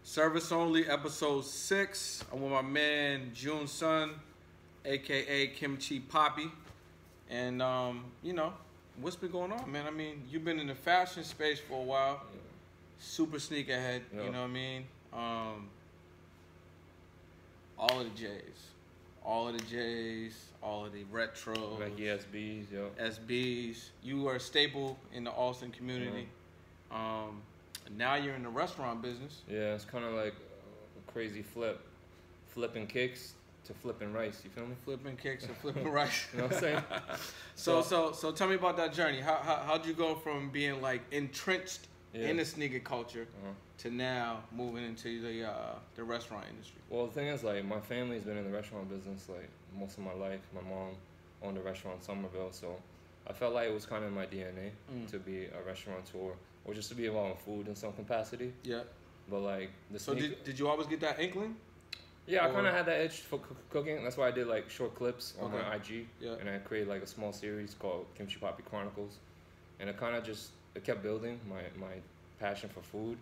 Service Only, episode 6. I'm with my man Joon Son, aka Kimchipapi. And what's been going on, man? I mean, you've been in the fashion space for a while. Yeah. Super sneakerhead, Yeah. you know what I mean? All of the J's. All of the J's, all of the retros. Like SBs, yo. SBs. You are a staple in the Austin community. Now you're in the restaurant business. Yeah, it's kind of like a crazy flip. Flipping kicks to flipping rice, you feel me? Flipping kicks and flipping rice. You know what I'm saying? So tell me about that journey. How'd you go from being like entrenched in the sneaker culture to now moving into the restaurant industry? Well, the thing is, like, my family's been in the restaurant business like most of my life. My mom owned a restaurant in Somerville, so I felt like it was kind of in my DNA to be a restaurateur or just to be involved in food in some capacity. Yeah. But like did you always get that inkling? Yeah, I kind of had that itch for cooking. That's why I did like short clips on my IG, Yeah. and I created like a small series called Kimchipapi Chronicles, and it kind of it kept building my passion for food,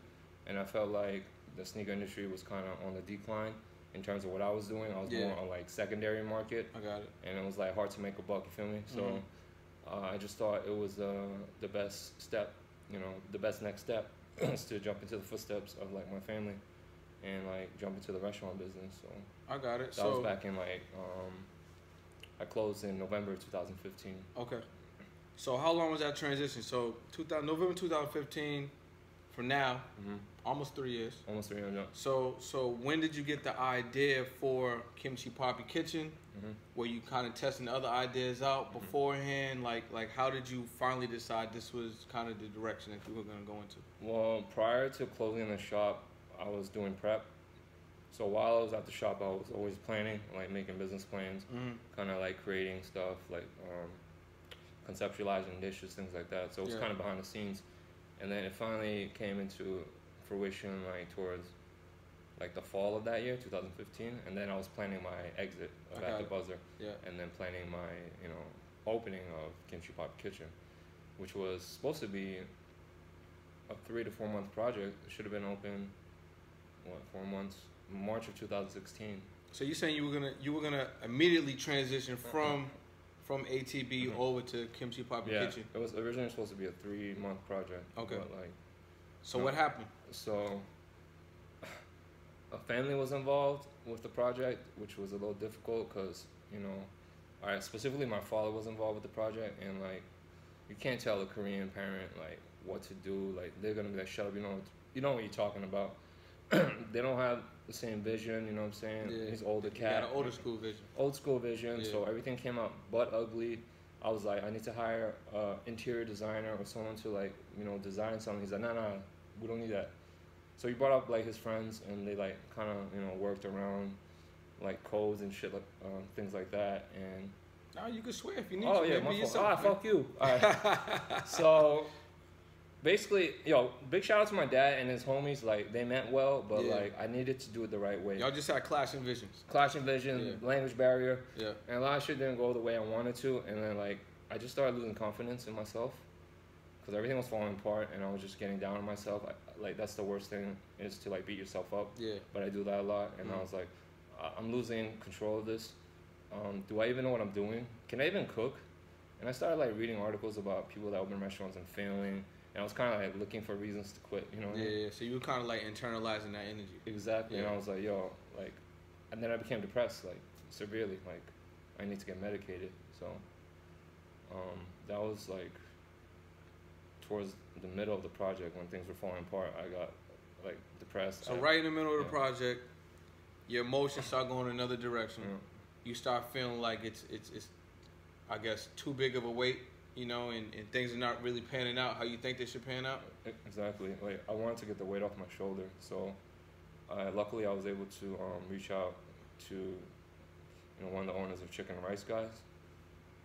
and I felt like the sneaker industry was kind of on the decline in terms of what I was doing. I was more on like secondary market. I got it. And it was like hard to make a buck. You feel me? So I just thought it was the best step, the best next step is to jump into the footsteps of like my family and like jump into the restaurant business. So I got it. That was back in like I closed in November 2015. Okay. So how long was that transition? So November 2015 for now, almost 3 years. Almost 3 years. Yeah. So when did you get the idea for Kimchipapi Kitchen? Were you kind of testing other ideas out beforehand? Like how did you finally decide this was kind of the direction that you were going to go into? Well, prior to closing the shop, I was doing prep. So while I was at the shop, I was always planning, like making business plans, kind of like creating stuff, like conceptualizing dishes, things like that. So it was kind of behind the scenes. And then it finally came into fruition like towards like the fall of that year, 2015. And then I was planning my exit at the Buzzer. Yeah. And then planning my, opening of Kimchipapi Kitchen, which was supposed to be a 3 to 4 month project. It should have been open, 4 months? March of 2016. So you're saying you were gonna immediately transition from ATB over to Kimchipapi Kitchen? It was originally supposed to be a 3 month project. Okay. But what happened? So a family was involved with the project, which was a little difficult because, specifically my father was involved with the project, and like you can't tell a Korean parent like what to do. Like they're gonna be like, shut up, you know what you're talking about. They don't have the same vision, you know what I'm saying? Yeah. He's older cat. Got an older school vision. Old school vision, Yeah. so everything came out butt ugly. I was like, I need to hire an interior designer or someone to like, design something. He's like, nah, we don't need that. So he brought up like his friends, and they like kind of, worked around like codes and shit, like things like that. And no, you can swear if you need oh to. yeah, my fault. Fuck you. All right. So basically, big shout out to my dad and his homies. Like they meant well, but like I needed to do it the right way. Y'all just had clashing visions. Clashing vision, language barrier. Yeah. And a lot of shit didn't go the way I wanted to, and then like I just started losing confidence in myself because everything was falling apart, and I was just getting down on myself. Like that's the worst thing, is to like beat yourself up. Yeah. But I do that a lot, and I was like, I'm losing control of this. Do I even know what I'm doing? Can I even cook? And I started like reading articles about people that open restaurants and failing. And I was kind of like looking for reasons to quit, Yeah, so you were kind of like internalizing that energy. Exactly. And I was like, and then I became depressed, like severely, like I need to get medicated. So that was like towards the middle of the project when things were falling apart. I got like depressed. So right in the middle of the project, your emotions start going another direction. Yeah. You start feeling like it's I guess too big of a weight. And things are not really panning out how you think they should pan out. Exactly. Like I wanted to get the weight off my shoulder, so luckily I was able to reach out to one of the owners of Chicken and Rice Guys,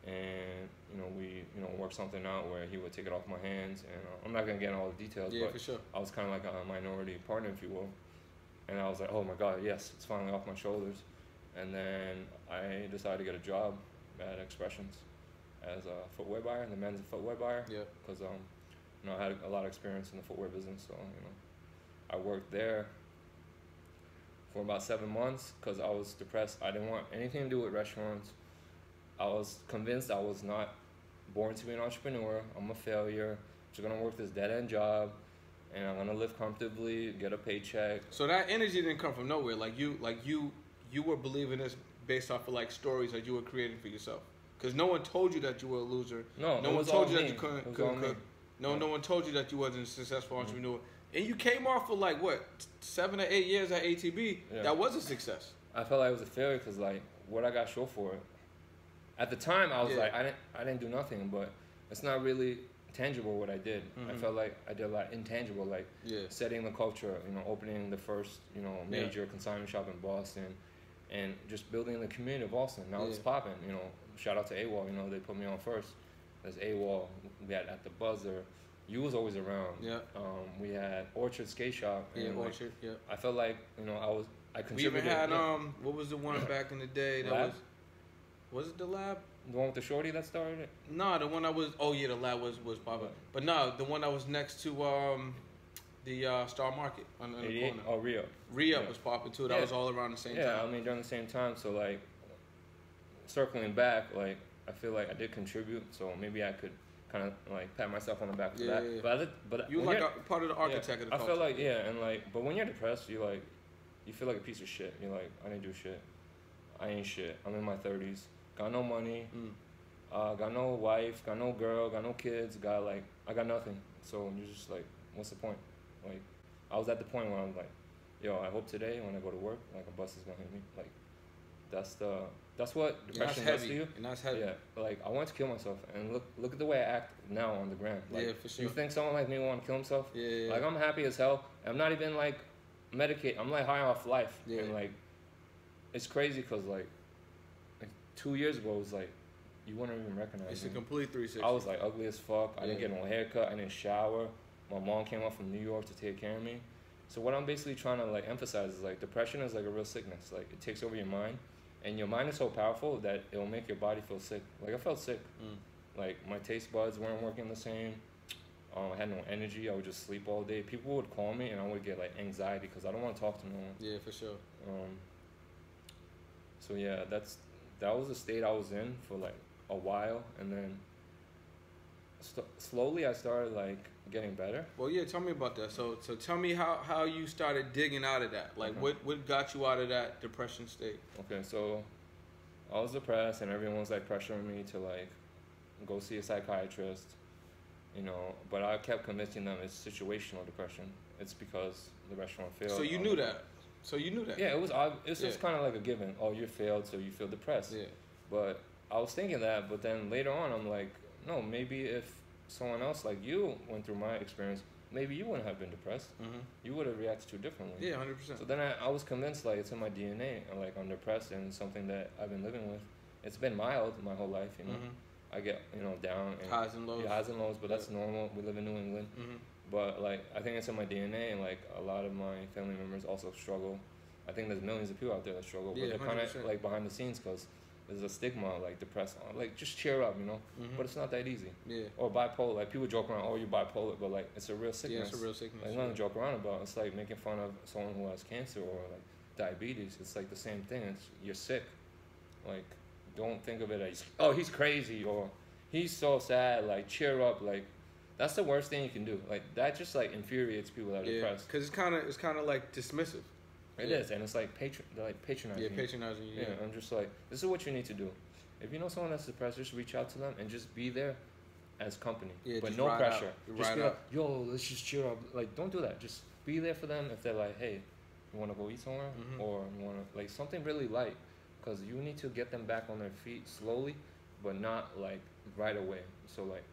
and we worked something out where he would take it off my hands, and I'm not gonna get into all the details, but for sure. I was kind of like a minority partner, if you will, and I was like, oh my god, yes, it's finally off my shoulders. And then I decided to get a job at Expressions as a footwear buyer, the men's footwear buyer. Yeah. Because I had a lot of experience in the footwear business, so I worked there for about 7 months because I was depressed. I didn't want anything to do with restaurants. I was convinced I was not born to be an entrepreneur. I'm a failure. Just gonna work this dead-end job, and I'm gonna live comfortably, get a paycheck. So that energy didn't come from nowhere. You were believing this based off of like stories that you were creating for yourself. Because no one told you that you were a loser. No one told you that you couldn't cook. No one told you that you wasn't a successful entrepreneur. And you came off for like what 7 or 8 years at ATB. Yeah. That was a success. I felt like it was a failure because like what I got show for it. At the time, I was like, I didn't do nothing, but it's not really tangible what I did. I felt like I did a lot intangible, like setting the culture, opening the first, major consignment shop in Boston, and just building the community of Boston. Now it's popping, Shout out to AWOL, they put me on first. There's AWOL, we had At the Buzzer. You was always around. Yeah. We had Orchard Skate Shop. Yeah, Orchard. Yeah. I felt like I contributed. We even had what was the one back in the day that Lab? Was it the Lab? The one with the shorty that started it? No, the one that was. Oh yeah, the Lab was popping. But no, the one that was next to the Star Market on the corner. Oh, Re-Up. Re-Up was popping too. That was all around the same time. Yeah, I mean during the same time. So like, circling back, like I feel like I did contribute. So maybe I could kind of like pat myself on the back for that. Yeah. But you like a part of the architect of the culture. I feel like and like, but when you're depressed, you feel like a piece of shit. You're like, I didn't do shit. I ain't shit. I'm in my 30s. Got no money. Got no wife. Got no girl. Got no kids. I got nothing. So you're just like, what's the point? Like, I was at the point where I'm like, yo, I hope today when I go to work, like a bus is gonna hit me. Like, that's what depression does to you. And that's heavy. Yeah, like I wanted to kill myself, and look at the way I act now on the gram. Like, for sure. You think someone like me would want to kill himself? Yeah. Like I'm happy as hell. I'm not even like medicated. I'm like high off life. Yeah. And like, it's crazy because like 2 years ago it was like you wouldn't even recognize me. It's a complete 360. I was like ugly as fuck. I didn't get no haircut. I didn't shower. My mom came up from New York to take care of me. So what I'm basically trying to like emphasize is like depression is like a real sickness. Like it takes over your mind, and your mind is so powerful that it will make your body feel sick. Like I felt sick. Like my taste buds weren't working the same. I had no energy. I would just sleep all day. People would call me, and I would get like anxiety because I don't want to talk to no one. Yeah, for sure. So yeah, that was the state I was in for like a while, and then slowly I started like getting better. Well, yeah, tell me about that. So tell me how you started digging out of that. Like what got you out of that depression state? Okay, so I was depressed, and everyone was like pressuring me to like go see a psychiatrist, but I kept convincing them it's situational depression. It's because the restaurant failed. So you knew that. Yeah, it was. It's just kind of like a given. Oh, you failed, so you feel depressed. Yeah. But I was thinking that, but then later on, I'm like, no, maybe if someone else like you went through my experience, maybe you wouldn't have been depressed. You would have reacted to it differently. Yeah, 100%. So then I was convinced like it's in my DNA, and like I'm depressed, and it's something that I've been living with. It's been mild my whole life, I get down and highs and lows. Yeah, highs and lows, but that's normal. We live in New England. But like I think it's in my DNA, and like a lot of my family members also struggle. I think there's millions of people out there that struggle, but they're kind of like behind the scenes because there's a stigma like depressed, like just cheer up, But it's not that easy. Yeah. Or bipolar, like people joke around, oh you're bipolar, but like it's a real sickness. Yeah, it's a real sickness. Like nothing to joke around about. It's like making fun of someone who has cancer or like diabetes. It's like the same thing. You're sick. Like don't think of it as he's crazy or he's so sad. Like cheer up. Like that's the worst thing you can do. Like that just like infuriates people that are depressed. Because it's kind of like dismissive. It is, and it's like patronizing. Yeah, patronizing you. Yeah, I'm just like, this is what you need to do. If you know someone that's depressed, just reach out to them and just be there as company. Yeah, but no pressure. Just be like, yo, let's just cheer up. Like, don't do that. Just be there for them if they're like, hey, you want to go eat somewhere? Or you want to, like, something really light. Because you need to get them back on their feet slowly, but not, like, right away. So, like,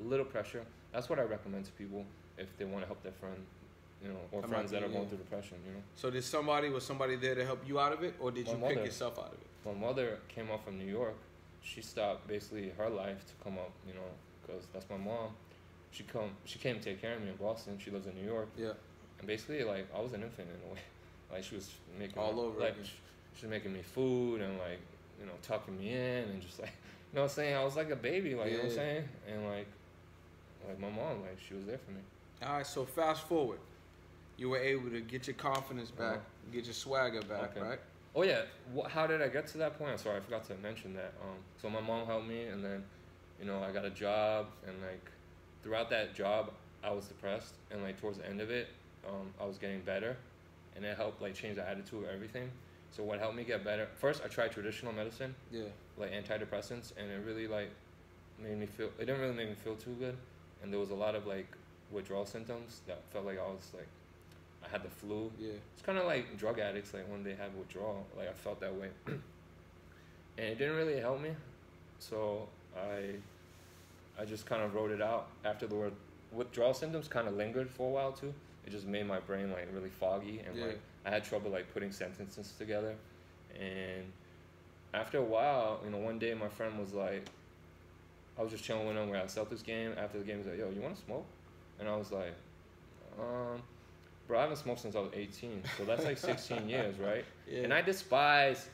little pressure. That's what I recommend to people if they want to help their friend. Or friends that are going through depression, So was somebody there to help you out of it, or did you pick yourself out of it? My mother came up from New York. She stopped basically her life to come up, because that's my mom. She came to take care of me in Boston. She lives in New York. Yeah. And basically, like, I was an infant in a way. Like, she was making all over. Like, she was making me food and like, tucking me in and just like, what I'm saying? I was like a baby, like, you know what I'm saying? And like my mom, like, she was there for me. All right. So fast forward. you were able to get your confidence back, get your swagger back, right? Oh yeah, how did I get to that point? I'm sorry, I forgot to mention that. So my mom helped me, and then, you know, I got a job, and like throughout that job, I was depressed, and like towards the end of it, I was getting better, and it helped like change the attitude of everything. So what helped me get better? First, I tried traditional medicine, like antidepressants, and it really like made me feel. It didn't really make me feel too good, and there was a lot of like withdrawal symptoms that felt like I was like. I had the flu. Yeah. It's kind of like drug addicts, like when they have withdrawal. Like I felt that way, and it didn't really help me. So I just kind of wrote it out. After the withdrawal symptoms kind of lingered for a while too. It just made my brain like really foggy, and like I had trouble like putting sentences together. And after a while, you know, one day my friend was like, I was just chilling with him. We're at a Celtics game. After the game, he was like, "Yo, you want to smoke?" And I was like, Bro, I haven't smoked since I was 18, so that's like 16 years, right? Yeah. And I despise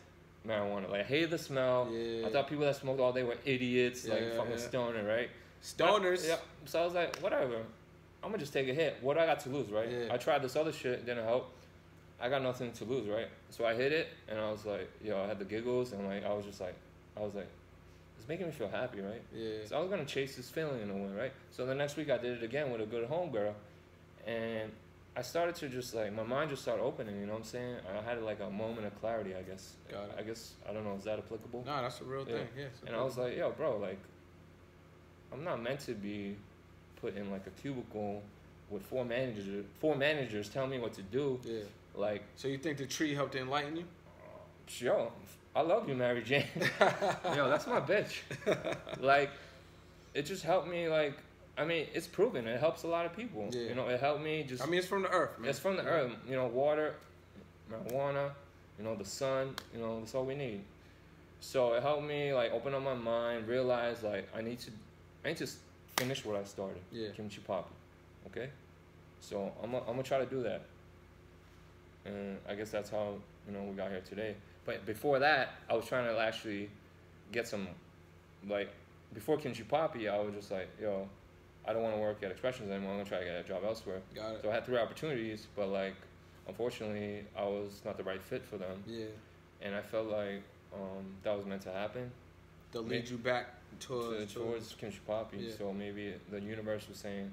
marijuana. Like, I hated the smell. Yeah. I thought people that smoked all day were idiots, fucking stoner, right? Stoners. Yeah. So I was like, whatever. I'm gonna just take a hit. What do I got to lose, right? Yeah. I tried this other shit, didn't help. I got nothing to lose, right? So I hit it, and I was like, yo, I had the giggles, and like, I was like, it's making me feel happy, right? Yeah. So I was gonna chase this feeling in a way, right? So the next week I did it again with a good homegirl, and I started to just like, my mind just started opening, you know what I'm saying? I had like a moment of clarity, I guess. Got it. I guess, I don't know, is that applicable? No, that's a real thing, yeah. And I was like, yo, bro, like, I'm not meant to be put in like a cubicle with four managers telling me what to do. Yeah. Like. So you think the tree helped to enlighten you? Yo, I love you, Mary Jane. Yo, that's my bitch. Like, it just helped me like, I mean, it's proven. It helps a lot of people. Yeah. You know, it helped me just... I mean, it's from the earth, man. It's from the earth. You know, water, marijuana, you know, the sun, you know, that's all we need. So it helped me, like, open up my mind, realize, like, I need to finish what I started. Yeah. Kimchipapi. Okay? So I'm gonna try to do that. And I guess that's how, you know, we got here today. But before that, I was trying to actually get some, like, before Kimchipapi, I was just like, yo... I don't want to work at Expressions anymore. I'm going to try to get a job elsewhere. Got it. So I had 3 opportunities, but, like, unfortunately, I was not the right fit for them. Yeah. And I felt like that was meant to happen. They'll lead you back towards Kimchipapi. Yeah. So maybe the universe was saying,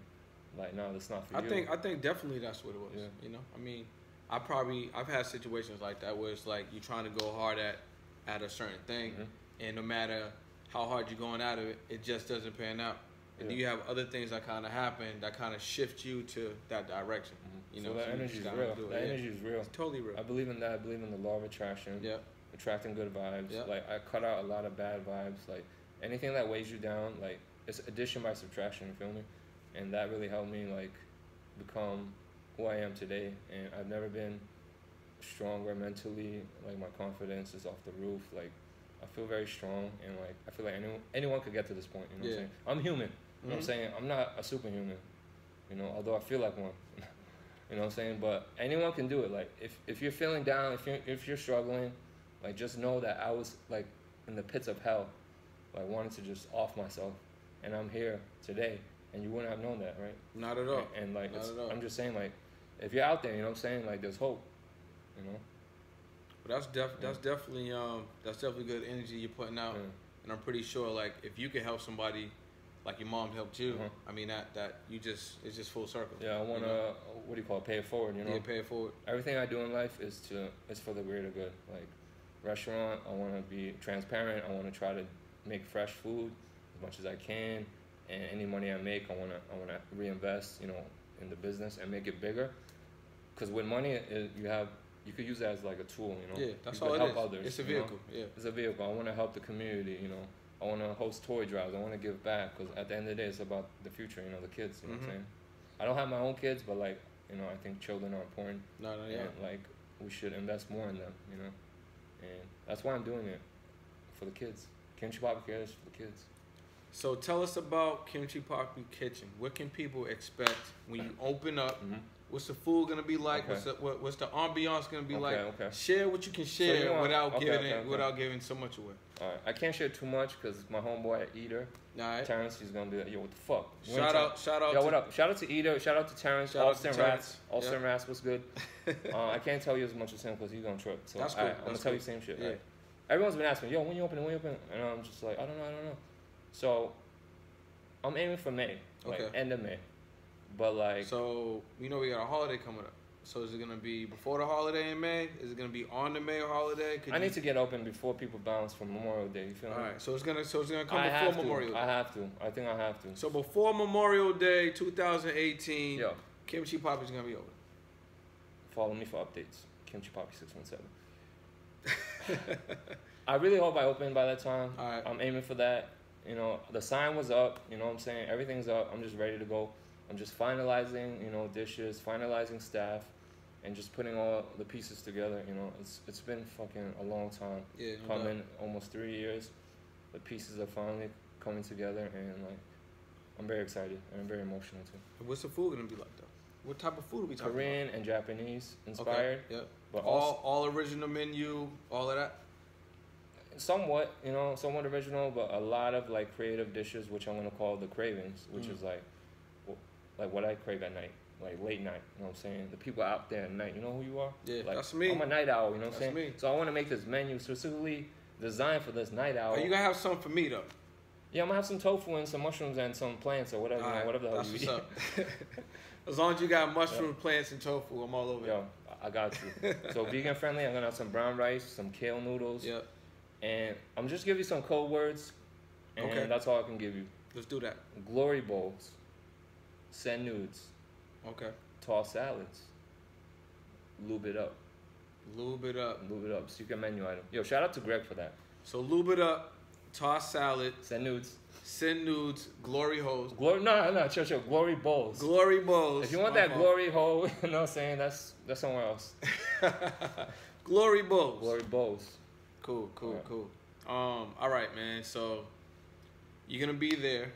like, no, that's not for you. I think definitely that's what it was. Yeah. You know? I mean, I've had situations like that where it's like you're trying to go hard at a certain thing, and no matter how hard you're going at it, it just doesn't pan out. And then you have other things that kind of happen that kind of shift you to that direction. You know, so that energy is real. That energy is real. It's totally real. I believe in that. I believe in the law of attraction. Yeah. Attracting good vibes. Yeah. Like, I cut out a lot of bad vibes. Like, anything that weighs you down, like, it's addition by subtraction, you feel me? And that really helped me, like, become who I am today. And I've never been stronger mentally. Like, my confidence is off the roof. Like, I feel very strong, and like I feel like anyone could get to this point. You know what I'm saying? I'm human. You know what I'm saying? I'm not a superhuman. You know, although I feel like one. You know what I'm saying? But anyone can do it. Like, if you're feeling down, if you're struggling, like, just know that I was like in the pits of hell, like wanting to just off myself, and I'm here today, and you wouldn't have known that, right? Not at all. And like, I'm just saying, like, if you're out there, you know what I'm saying? Like, there's hope. You know. But that's definitely good energy you're putting out, and I'm pretty sure like if you can help somebody, like your mom helped you, I mean that it's just full circle. Yeah, I want to what do you call it? Pay it forward, you know. Yeah, pay it forward. Everything I do in life is for the greater good. Like restaurant, I want to be transparent. I want to try to make fresh food as much as I can, and any money I make, I want to reinvest, you know, in the business and make it bigger. Because with money, you could use that as like a tool, you know. Yeah, that's all it is. Others, it's a vehicle. Yeah, it's a vehicle. I want to help the community, you know. I want to host toy drives. I want to give back because at the end of the day, it's about the future, you know, the kids. You know what I'm saying? I don't have my own kids, but like, you know, I think children are important. And like, we should invest more in them, you know. And that's why I'm doing it for the kids. Kimchipapi cares for the kids. So tell us about Kimchipapi Kitchen. What can people expect when you open up? Mm-hmm. What's the food gonna be like? Okay. What's the ambiance gonna be like? Okay. Share what you can share without giving so much away. All right, I can't share too much because my homeboy Eater, All right. Terrence, he's gonna be like, yo, what the fuck? Shout out. Yo, what up? Shout out to Eater. Shout out to Terrence. Austin Rats. Austin Rats, what's good? I can't tell you as much as him because he's gonna trip. So that's cool. I'm gonna tell you the same shit. Yeah. Right? Everyone's been asking me, yo, when you open? And I'm just like, I don't know. So I'm aiming for May, like end of May. But like, so we know we got a holiday coming up. So is it gonna be before the holiday in May? Is it gonna be on the May holiday? I need to get open before people bounce from Memorial Day. You feel me? All right. So it's gonna come before Memorial Day. I have to. I think I have to. So before Memorial Day 2018, yo, Kimchipapi's gonna be open. Follow me for updates. Kimchipapi 617. I really hope I open by that time. All right. I'm aiming for that. You know, the sign was up. You know what I'm saying? Everything's up. I'm just ready to go. I'm just finalizing, you know, dishes, finalizing staff, and just putting all the pieces together. You know, it's been fucking a long time. Yeah. Coming almost 3 years. The pieces are finally coming together, and like, I'm very excited and I'm very emotional too. What's the food gonna be like though? What type of food are we talking Korean about? and Japanese inspired. Okay. Yep. But all original menu, all of that. Somewhat, you know, somewhat original, but a lot of like creative dishes, which I'm gonna call the cravings, which is like what I crave at night, like late night. You know what I'm saying? The people out there at night. You know who you are? Yeah, like, that's me. I'm a night owl. You know what I'm saying? Me. So I want to make this menu specifically designed for this night owl. Are you gonna have something for me though? Yeah, I'm gonna have some tofu and some mushrooms and some plants or whatever, whatever the hell you eat. As long as you got mushroom, plants, and tofu, I'm all over. Yo, I got you. So vegan friendly. I'm gonna have some brown rice, some kale noodles. Yep. And I'm just give you some code words, and that's all I can give you. Let's do that. Glory bowls, send nudes, toss salads, lube it up. Lube it up. Secret menu item. Yo, shout out to Greg for that. So lube it up, toss salad, send nudes, glory hoes. No, chill. Glory bowls. Glory bowls. If you want that glory hole, you know what I'm saying? That's somewhere else. Glory bowls. Glory bowls. Cool. All right, man. So you're gonna be there,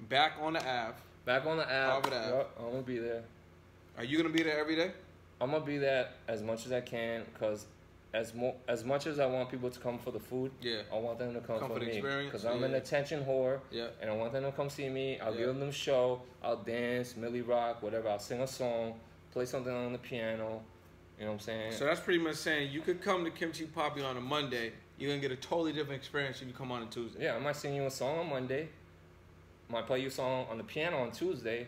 back on the Ave. Harvard Ave. Yep, I'm gonna be there. Are you gonna be there every day? I'm gonna be there as much as I can, cause as much as I want people to come for the food, I want them to come for me, because I'm an attention whore, and I want them to come see me. I'll give them a show. I'll dance, Millie Rock, whatever. I'll sing a song, play something on the piano. You know what I'm saying? So that's pretty much saying you could come to Kimchipapi on a Monday. You're going to get a totally different experience if you come on a Tuesday. Yeah, I might sing you a song on Monday. I might play you a song on the piano on Tuesday.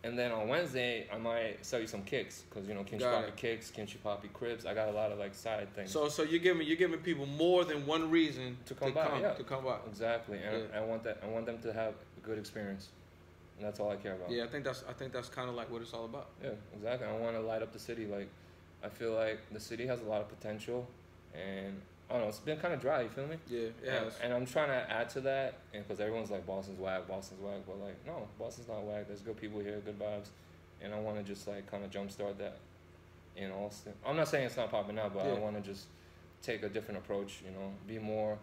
And then on Wednesday, I might sell you some kicks. Because, you know, Kimchipapi kicks, Kimchipapi cribs. I got a lot of, like, side things. So you're giving people more than one reason to come by. Exactly. And I want them to have a good experience. And that's all I care about. Yeah, I think that's kind of like what it's all about. Yeah, exactly. I want to light up the city. Like, I feel like the city has a lot of potential, and I don't know, it's been kind of dry. You feel me? Yeah, yeah. And I'm trying to add to that, and because everyone's like Boston's whack, but like no, Boston's not whack. There's good people here, good vibes, and I want to just like kind of jumpstart that in Austin. I'm not saying it's not popping out, but I want to just take a different approach. You know, be more.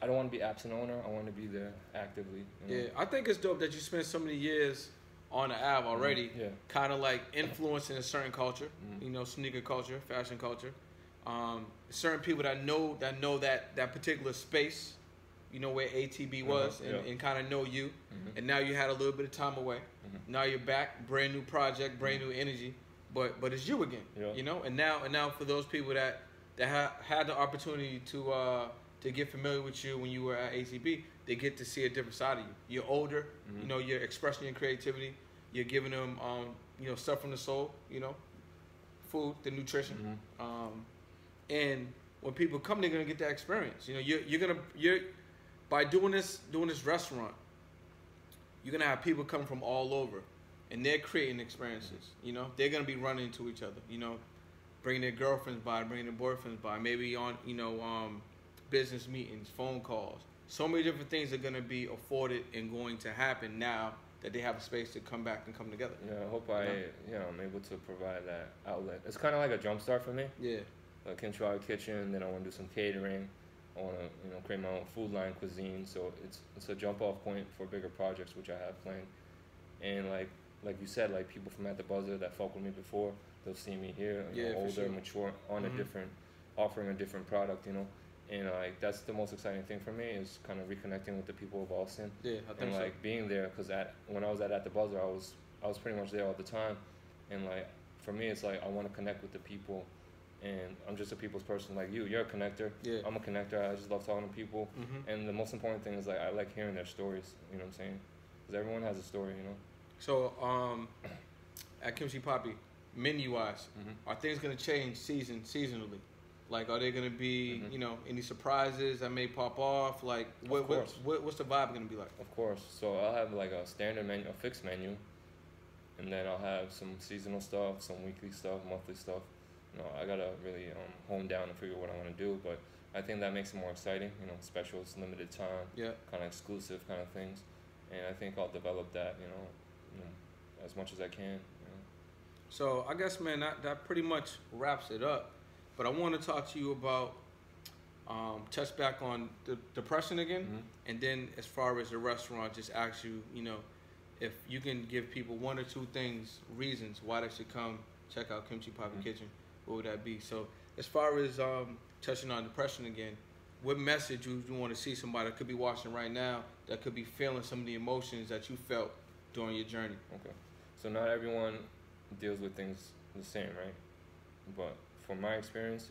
I don't want to be absent owner. I want to be there actively. You know? Yeah, I think it's dope that you spent so many years on the Ave already, kind of like influencing a certain culture, you know, sneaker culture, fashion culture. Certain people that know that particular space, you know, where ATB was, and kind of know you. And now you had a little bit of time away. Now you're back, brand new project, brand new energy, but it's you again, you know. And now for those people that had the opportunity to get familiar with you when you were at ATB, they get to see a different side of you. You're older, you know, you're expressing your creativity. You're giving them, you know, stuff from the soul, you know, food, the nutrition. And when people come, they're gonna get that experience. You know, you're by doing this restaurant, you're gonna have people come from all over, and they're creating experiences. You know, they're gonna be running into each other. You know, bringing their girlfriends by, bringing their boyfriends by, maybe on business meetings, phone calls. So many different things are gonna be afforded and going to happen now that they have a space to come back and come together. Yeah, I hope I'm able to provide that outlet. It's kind of like a jump start for me. Yeah. Kimchipapi Kitchen, then I want to do some catering. I want to, you know, create my own food line, cuisine. So it's a jump off point for bigger projects, which I have planned. And like you said, like people from at the Buzzer that fuck with me before, they'll see me here, you know, older, mature, on a different, offering a different product, you know. And like that's the most exciting thing for me is kind of reconnecting with the people of Austin. Yeah, I think and like being there, because when I was at the Buzzer, I was pretty much there all the time. And like for me, it's like I want to connect with the people. And I'm just a people's person like you. You're a connector. Yeah. I'm a connector. I just love talking to people. And the most important thing is like I like hearing their stories. You know what I'm saying? Because everyone has a story, you know. So at Kimchipapi, menu-wise, are things gonna change seasonally? Like, are there gonna be you know any surprises that may pop off? Like, what's the vibe gonna be like? Of course. So I'll have like a standard menu, a fixed menu, and then I'll have some seasonal stuff, some weekly stuff, monthly stuff. You know, I gotta really hone down and figure what I want to do, but I think that makes it more exciting. You know, specials, limited time, kind of exclusive kind of things, and I think I'll develop that. You know, as much as I can. You know. So I guess, man, that pretty much wraps it up. But I want to talk to you about touch back on the depression again, and then as far as the restaurant, just ask you, you know, if you can give people one or two reasons why they should come check out Kimchipapi Kitchen. What would that be? So as far as touching on depression again, what message you want to see somebody that could be watching right now that could be feeling some of the emotions that you felt during your journey? Okay. So not everyone deals with things the same, right? But from my experience,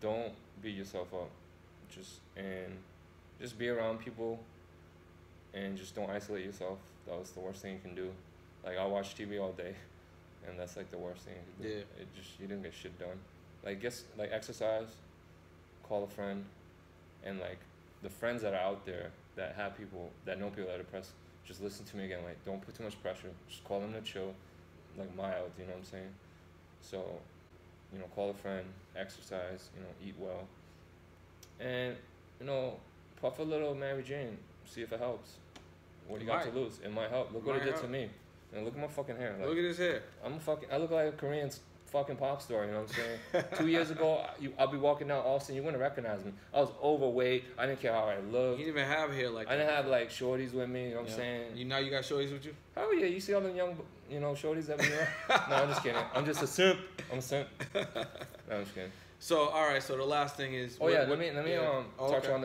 don't beat yourself up. Just be around people and just don't isolate yourself. That was the worst thing you can do. Like, I watch TV all day, and that's like the worst thing you can do. Yeah. You didn't get shit done. Like, exercise, call a friend, and like the friends that are out there that have people that know people that are depressed, just listen to me again. Like, don't put too much pressure. Just call them to chill, like mild. You know what I'm saying? So, you know, call a friend, exercise. You know, eat well, and you know, puff a little Mary Jane. See if it helps. What do you got to lose? It might help. Look what it did to me. And look at my fucking hair. Like, look at his hair. I look like a Korean fucking pop star, you know what I'm saying? 2 years ago, I'll be walking down Austin, you wouldn't recognize me. I was overweight. I didn't care how I looked. You didn't even have hair like that. I didn't have like shorties with me, you know what I'm saying? You got shorties with you? Oh yeah, you see all them young, you know, shorties that be around? No, I'm just kidding. I'm just a simp. I'm a simp. No, I'm just kidding. So, all right, so the last thing is... let me touch on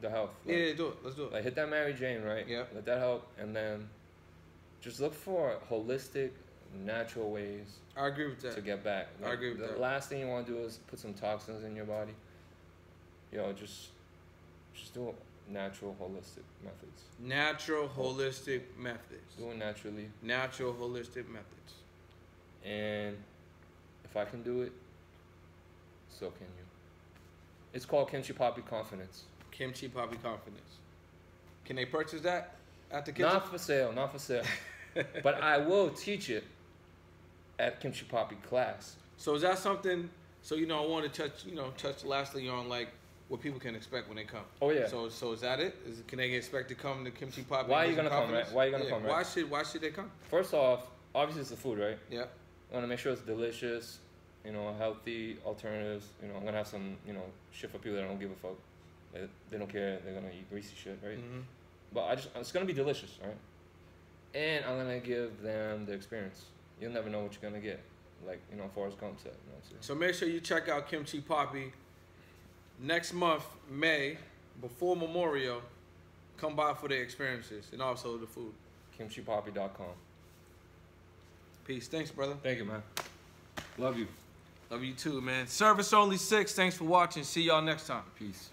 the health. Like, yeah, do it. Let's do it. Like, hit that Mary Jane, right? Yeah. Let that help, and then just look for holistic, natural ways. I agree with that. To get back. Like, I agree with that. The last thing you want to do is put some toxins in your body. You know, just do natural, holistic methods. Natural, holistic methods. Do it naturally. Natural, holistic methods. And if I can do it, so can you. It's called Kimchipapi Confidence. Kimchipapi Confidence. Can they purchase that at the kitchen? Not for sale, not for sale. But I will teach it at Kimchipapi class. So is that something? So I want to touch lastly on like what people can expect when they come. Oh yeah. So is that it? Can they expect to come to Kimchipapi? Why are you gonna come? Right? Why are you gonna come? Right? Why should they come? First off, obviously it's the food, right? Yeah. I want to make sure it's delicious. You know, healthy alternatives. You know, I'm gonna have some shit for people that don't give a fuck. They don't care. They're gonna eat greasy shit, right? But it's gonna be delicious, right? And I'm gonna give them the experience. You'll never know what you're gonna get, like Forrest Gump said. You know what I'm saying? So make sure you check out Kimchipapi next month, May, before Memorial. Come by for the experiences and also the food. Kimchipapi.com. Peace. Thanks, brother. Thank you, man. Love you. Love you too, man. Service only 6. Thanks for watching. See y'all next time. Peace.